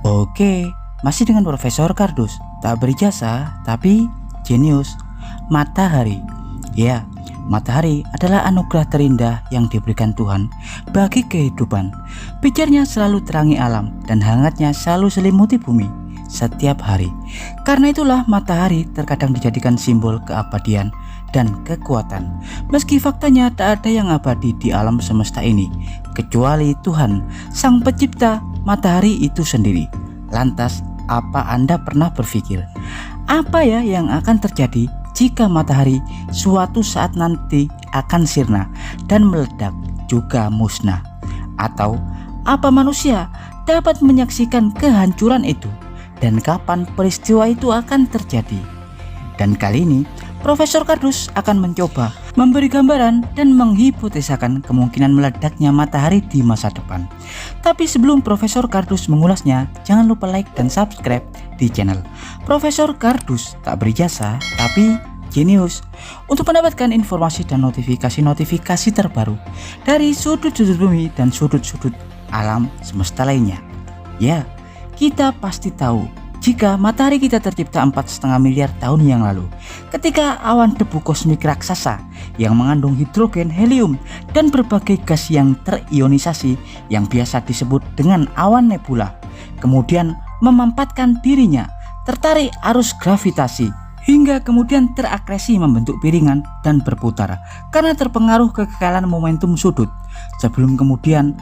Oke, masih dengan Profesor Kardus. Tak berjasa, tapi jenius. Matahari. Ya, matahari adalah anugerah terindah yang diberikan Tuhan bagi kehidupan. Pijarnya selalu terangi alam dan hangatnya selalu selimuti bumi setiap hari. Karena itulah matahari terkadang dijadikan simbol keabadian dan kekuatan. Meski faktanya tak ada yang abadi di alam semesta ini kecuali Tuhan, Sang Pencipta matahari itu sendiri. Lantas, apa Anda pernah berpikir, apa ya yang akan terjadi jika matahari suatu saat nanti akan sirna dan meledak juga musnah? Atau apa manusia dapat menyaksikan kehancuran itu? Dan kapan peristiwa itu akan terjadi? Dan kali ini Profesor Kardus akan mencoba memberi gambaran dan menghipotesakan kemungkinan meledaknya matahari di masa depan. Tapi sebelum Profesor Kardus mengulasnya, jangan lupa like dan subscribe di channel Profesor Kardus. Tak berjasa tapi jenius, untuk mendapatkan informasi dan notifikasi terbaru dari sudut-sudut bumi dan sudut-sudut alam semesta lainnya. Ya, kita pasti tahu jika matahari kita tercipta 4,5 miliar tahun yang lalu, ketika awan debu kosmik raksasa yang mengandung hidrogen, helium, dan berbagai gas yang terionisasi yang biasa disebut dengan awan nebula, kemudian memampatkan dirinya, tertarik arus gravitasi, hingga kemudian terakresi membentuk piringan dan berputar karena terpengaruh kekekalan momentum sudut, sebelum kemudian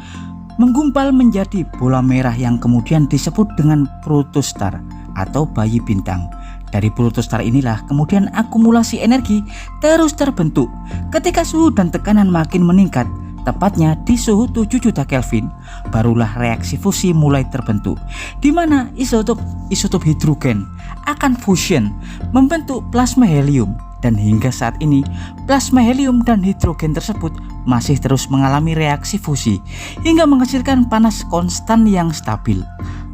menggumpal menjadi bola merah yang kemudian disebut dengan protostar atau bayi bintang. Dari protostar inilah kemudian akumulasi energi terus terbentuk. Ketika suhu dan tekanan makin meningkat, tepatnya di suhu 7 juta Kelvin, barulah reaksi fusi mulai terbentuk, di mana isotop hidrogen akan fusion membentuk plasma helium. Dan hingga saat ini plasma helium dan hidrogen tersebut masih terus mengalami reaksi fusi hingga menghasilkan panas konstan yang stabil.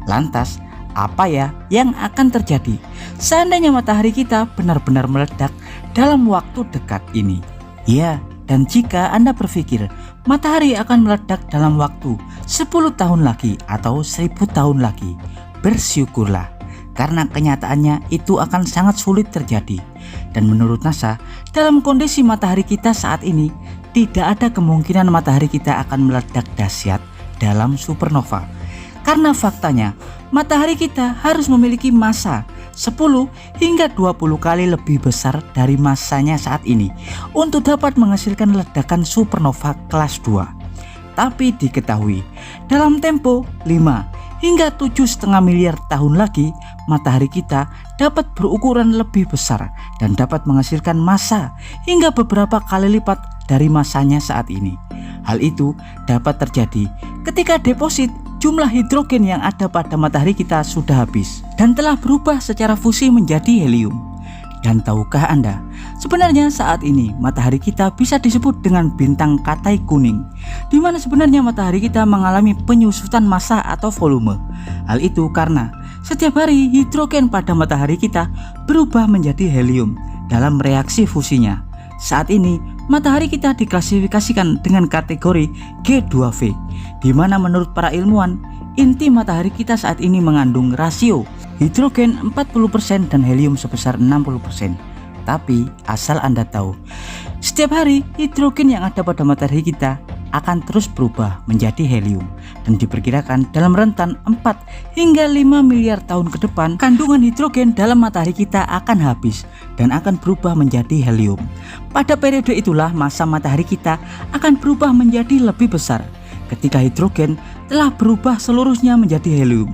Lantas, apa ya yang akan terjadi seandainya matahari kita benar-benar meledak dalam waktu dekat ini? Ya, dan jika Anda berpikir matahari akan meledak dalam waktu 10 tahun lagi atau 1000 tahun lagi, bersyukurlah, karena kenyataannya itu akan sangat sulit terjadi. Dan menurut NASA, dalam kondisi matahari kita saat ini, tidak ada kemungkinan matahari kita akan meledak dahsyat dalam supernova. Karena faktanya, matahari kita harus memiliki massa 10 hingga 20 kali lebih besar dari massanya saat ini untuk dapat menghasilkan ledakan supernova kelas 2. Tapi diketahui, dalam tempo 5 hingga 7,5 miliar tahun lagi, matahari kita dapat berukuran lebih besar dan dapat menghasilkan massa hingga beberapa kali lipat dari massanya saat ini. Hal itu dapat terjadi ketika deposit jumlah hidrogen yang ada pada matahari kita sudah habis dan telah berubah secara fusi menjadi helium. Dan tahukah Anda, sebenarnya saat ini matahari kita bisa disebut dengan bintang katai kuning, di mana sebenarnya matahari kita mengalami penyusutan massa atau volume. Hal itu karena setiap hari hidrogen pada matahari kita berubah menjadi helium dalam reaksi fusinya. Saat ini matahari kita diklasifikasikan dengan kategori G2V, di mana menurut para ilmuwan, inti matahari kita saat ini mengandung rasio hidrogen 40% dan helium sebesar 60%. Tapi asal Anda tahu, setiap hari hidrogen yang ada pada matahari kita akan terus berubah menjadi helium, dan diperkirakan dalam rentan 4 hingga 5 miliar tahun ke depan, kandungan hidrogen dalam matahari kita akan habis dan akan berubah menjadi helium. Pada periode itulah massa matahari kita akan berubah menjadi lebih besar ketika hidrogen telah berubah seluruhnya menjadi helium.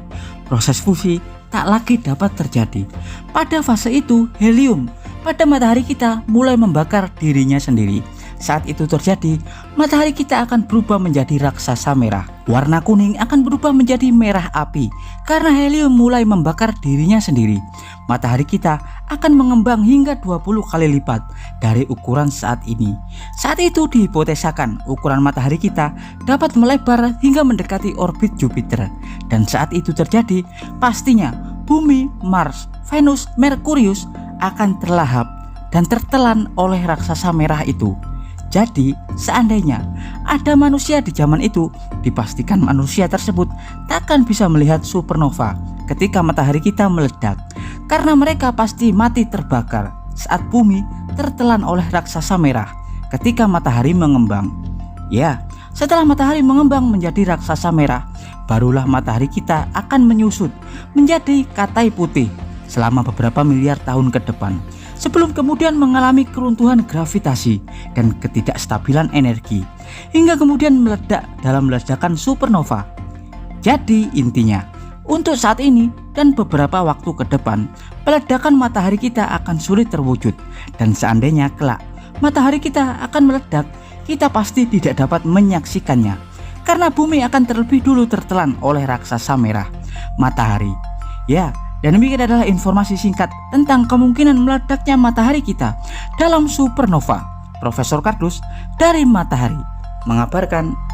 Proses fusi tak lagi dapat terjadi. Pada fase itu, helium pada matahari kita mulai membakar dirinya sendiri. Saat itu terjadi, matahari kita akan berubah menjadi raksasa merah. Warna kuning akan berubah menjadi merah api karena helium mulai membakar dirinya sendiri. Matahari kita akan mengembang hingga 20 kali lipat dari ukuran saat ini. Saat itu dihipotesakan ukuran matahari kita dapat melebar hingga mendekati orbit Jupiter. Dan saat itu terjadi, pastinya Bumi, Mars, Venus, Merkurius akan terlahap dan tertelan oleh raksasa merah itu. Jadi, seandainya ada manusia di zaman itu, dipastikan manusia tersebut takkan bisa melihat supernova ketika matahari kita meledak, karena mereka pasti mati terbakar saat bumi tertelan oleh raksasa merah ketika matahari mengembang. Ya, setelah matahari mengembang menjadi raksasa merah, barulah matahari kita akan menyusut menjadi katai putih selama beberapa miliar tahun ke depan, sebelum kemudian mengalami keruntuhan gravitasi dan ketidakstabilan energi, hingga kemudian meledak dalam ledakan supernova. Jadi intinya, untuk saat ini dan beberapa waktu ke depan, peledakan matahari kita akan sulit terwujud. Dan seandainya kelak matahari kita akan meledak, kita pasti tidak dapat menyaksikannya, karena bumi akan terlebih dulu tertelan oleh raksasa merah, matahari. Ya, dan demikian adalah informasi singkat tentang kemungkinan meledaknya matahari kita dalam supernova. Profesor Kardus dari Matahari mengabarkan.